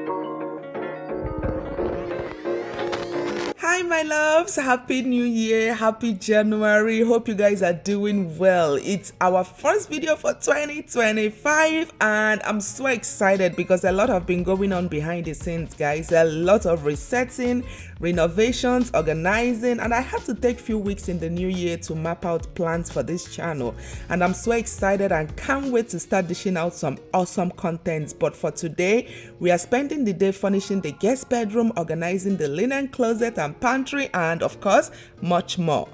Hi my loves, happy new year, happy January. Hope you guys are doing well. It's our first video for 2025 and I'm so excited because a lot have been going on behind the scenes, guys. A lot of resetting, renovations, organizing, and I had to take a few weeks in the new year to map out plans for this channel, and I'm so excited and can't wait to start dishing out some awesome contents. But for today, we are spending the day furnishing the guest bedroom, organizing the linen closet and pantry, and of course much more.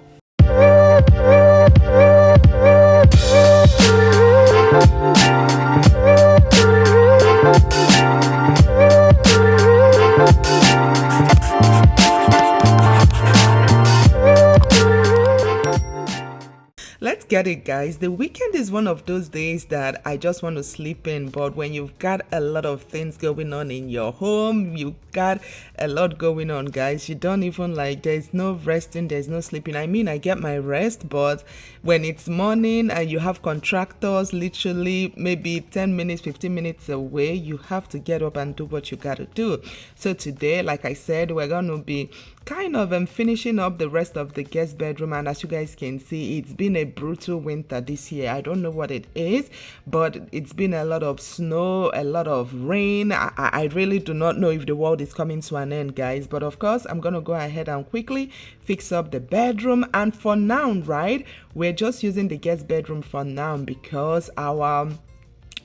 Let's get it, guys. The weekend is one of those days that I just want to sleep in, but when you've got a lot of things going on in your home, you've got a lot going on, guys. You don't even there's no resting, there's no sleeping. I mean, I get my rest, but when it's morning and you have contractors literally maybe 10 minutes, 15 minutes away, you have to get up and do what you gotta do. So today, like I said, we're gonna be kind of finishing up the rest of the guest bedroom, and as you guys can see, it's been a brutal winter this year. I don't know what it is, but it's been a lot of snow, a lot of rain. I really do not know if the world is coming to an end, guys, but of course I'm gonna go ahead and quickly fix up the bedroom. And for now, right, we're just using the guest bedroom for now because our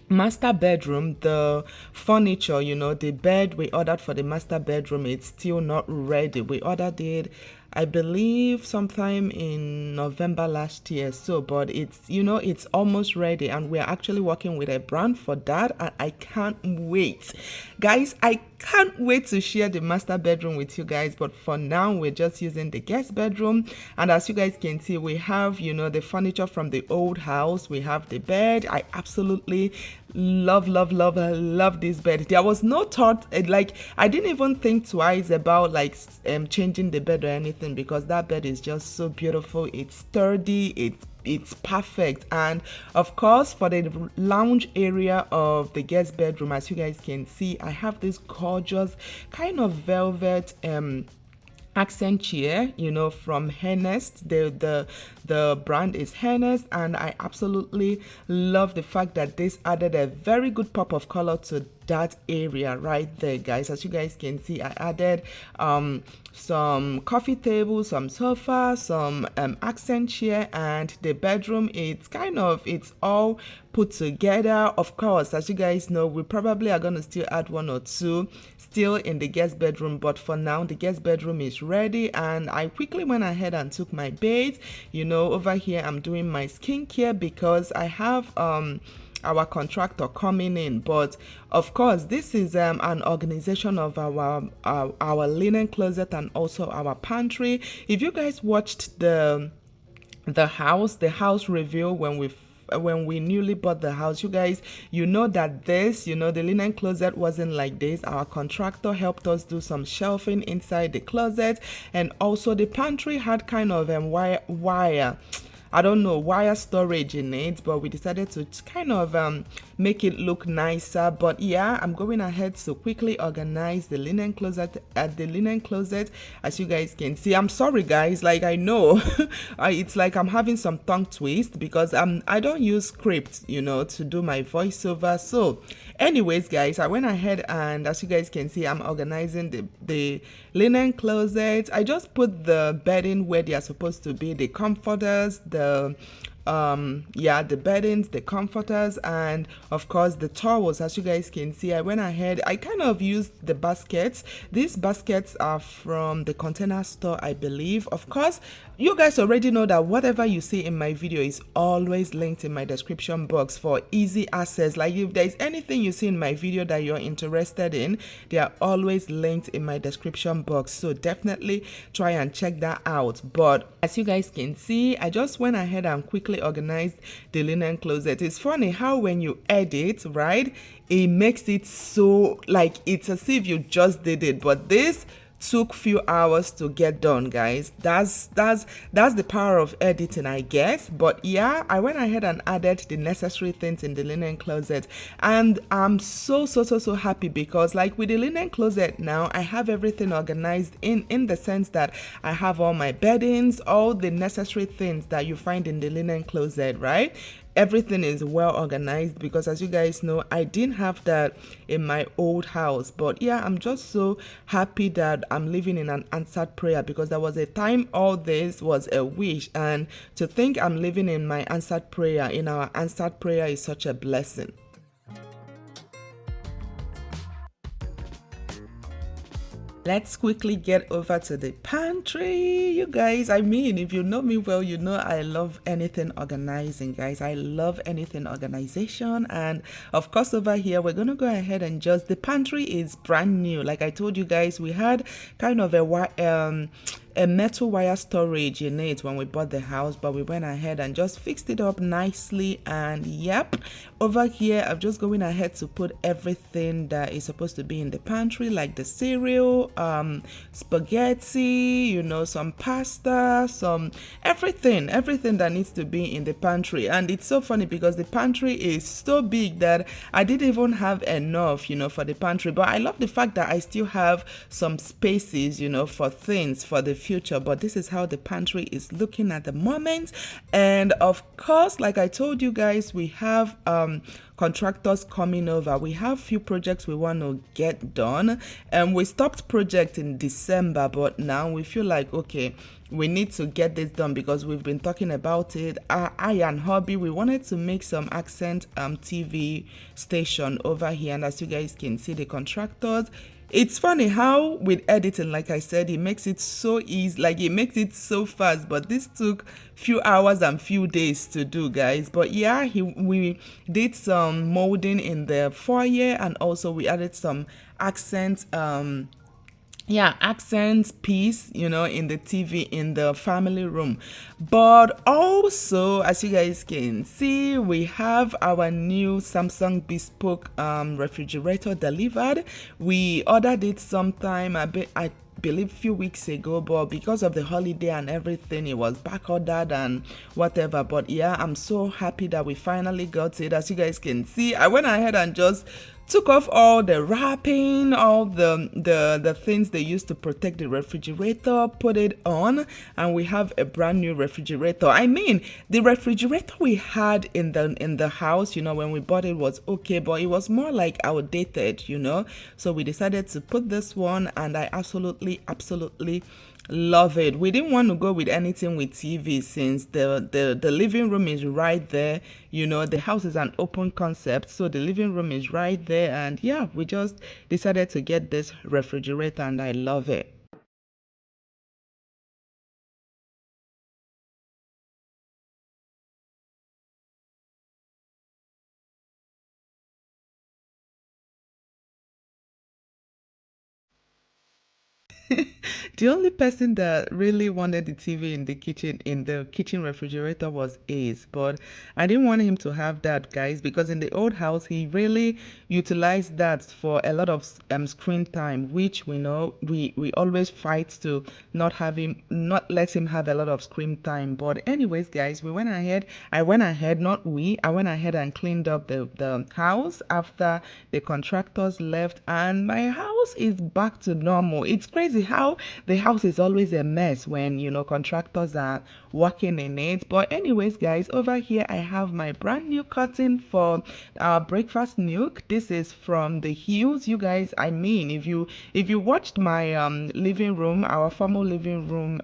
master bedroom, the furniture, the bed we ordered for the master bedroom, it's still not ready. We ordered it, I believe, sometime in November last year. So, but it's almost ready, and we're actually working with a brand for that, and I can't wait, guys. I can't wait to share the master bedroom with you guys. But for now, we're just using the guest bedroom, and as you guys can see, we have the furniture from the old house. We have the bed. I absolutely love this bed. There was no thought, I didn't even think twice about changing the bed or anything, because that bed is just so beautiful. It's sturdy, it's perfect. And of course, for the lounge area of the guest bedroom, as you guys can see, I have this gorgeous kind of velvet accent chair, from Hennest. The brand is Hennest, and I absolutely love the fact that this added a very good pop of color to that area right there, guys. As you guys can see, I added some coffee table, some sofa, some accent chair, and the bedroom, it's all put together. Of course, as you guys know, we probably are gonna still add one or two still in the guest bedroom, but for now the guest bedroom is ready. And I quickly went ahead and took my bath. Over here I'm doing my skincare because I have our contractor coming in. But of course, this is an organization of our linen closet and also our pantry. If you guys watched the house review when we newly bought the house, you guys, that the linen closet wasn't like this. Our contractor helped us do some shelving inside the closet, and also the pantry had kind of wire storage in it, but we decided to kind of make it look nicer. But yeah, I'm going ahead to quickly organize the linen closet. As you guys can see, I'm sorry guys, I know it's like I'm having some tongue twist because I don't use script to do my voiceover. So anyways, guys, I went ahead and, as you guys can see, I'm organizing the linen closet. I just put the bedding where they are supposed to be, the comforters, the beddings, the comforters, and of course the towels. As you guys can see, I went ahead, I kind of used the baskets. These baskets are from the Container Store, I believe. Of course, you guys already know that whatever you see in my video is always linked in my description box for easy access. If there's anything you see in my video that you're interested in, they are always linked in my description box, so definitely try and check that out. But as you guys can see, I just went ahead and quickly organized the linen closet. It's funny how when you edit, right, it makes it so it's as if you just did it, but this took few hours to get done, guys. That's the power of editing, I guess. But yeah, I went ahead and added the necessary things in the linen closet, and I'm so happy because, like, with the linen closet now, I have everything organized in the sense that I have all my beddings, all the necessary things that you find in the linen closet, right? Everything is well organized, because as you guys know, I didn't have that in my old house. But yeah, I'm just so happy that I'm living in an answered prayer, because there was a time all this was a wish, and to think I'm living in my answered prayer, in our answered prayer, is such a blessing. Let's quickly get over to the pantry, you guys. I mean, if you know me well, you know I love anything organizing, guys. I love anything organization. And of course, over here, we're going to go ahead and just, the pantry is brand new. Like I told you guys, we had kind of a metal wire storage in it when we bought the house, but we went ahead and just fixed it up nicely. And yep, over here I'm just going ahead to put everything that is supposed to be in the pantry, like the cereal, spaghetti, you know, some pasta, some everything that needs to be in the pantry. And it's so funny because the pantry is so big that I didn't even have enough, you know, for the pantry. But I love the fact that I still have some spaces, you know, for things for the future. But this is how the pantry is looking at the moment. And of course, like I told you guys, we have contractors coming over. We have few projects we want to get done, and we stopped project in December, but now we feel like, okay, we need to get this done because we've been talking about it. I and hubby, we wanted to make some accent TV station over here, and as you guys can see, the contractors, it's funny how with editing, like I said, it makes it so easy, like it makes it so fast, but this took few hours and few days to do, guys. But yeah, we did some molding in the foyer, and also we added some accent accent piece, you know, in the TV in the family room. But also, as you guys can see, we have our new Samsung bespoke refrigerator delivered. We ordered it sometime I believe few weeks ago, but because of the holiday and everything, it was back ordered and whatever. But yeah, I'm so happy that we finally got it. As you guys can see, I went ahead and just took off all the wrapping, all the things they used to protect the refrigerator, put it on, and we have a brand new refrigerator. I mean, the refrigerator we had in the house, you know, when we bought it was okay, but it was more like outdated, you know. So we decided to put this one, and I absolutely love it. We didn't want to go with anything with TV, since the living room is right there. You know, the house is an open concept, so the living room is right there. And yeah, we just decided to get this refrigerator, and I love it. The only person that really wanted the TV in the kitchen refrigerator was Ace, but I didn't want him to have that, guys, because in the old house he really utilized that for a lot of screen time, which we know we always fight to not let him have a lot of screen time. But anyways, guys, I went ahead and cleaned up the house after the contractors left, and my house is back to normal. It's crazy how the house is always a mess when, you know, contractors are working in it. But anyways, guys, over here I have my brand new curtain for our breakfast nook. This is from the Hills, you guys. I mean, if you watched my living room, our formal living room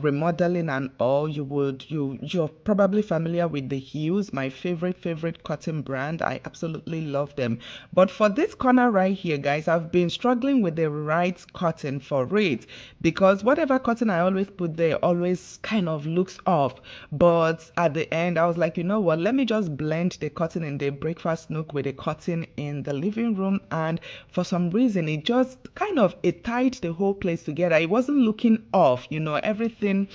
remodeling and all, you're probably familiar with the Hughes, my favorite cotton brand. I absolutely love them. But for this corner right here, guys, I've been struggling with the right cotton for it, because whatever cotton I always put there always kind of looks off. But at the end, I was like, you know what, let me just blend the cotton in the breakfast nook with the cotton in the living room, and for some reason it just kind of it tied the whole place together. It wasn't looking off, you know, everything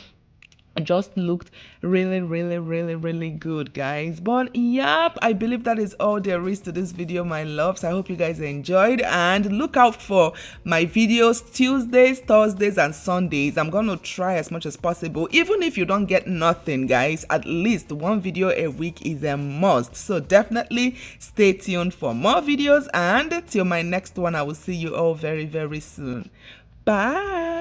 just looked really, really, really, really good, guys. But yep, I believe that is all there is to this video, my loves. I hope you guys enjoyed, and look out for my videos Tuesdays, Thursdays, and Sundays. I'm gonna try as much as possible. Even if you don't get nothing, guys, at least one video a week is a must. So definitely stay tuned for more videos, and till my next one, I will see you all very, very soon. Bye.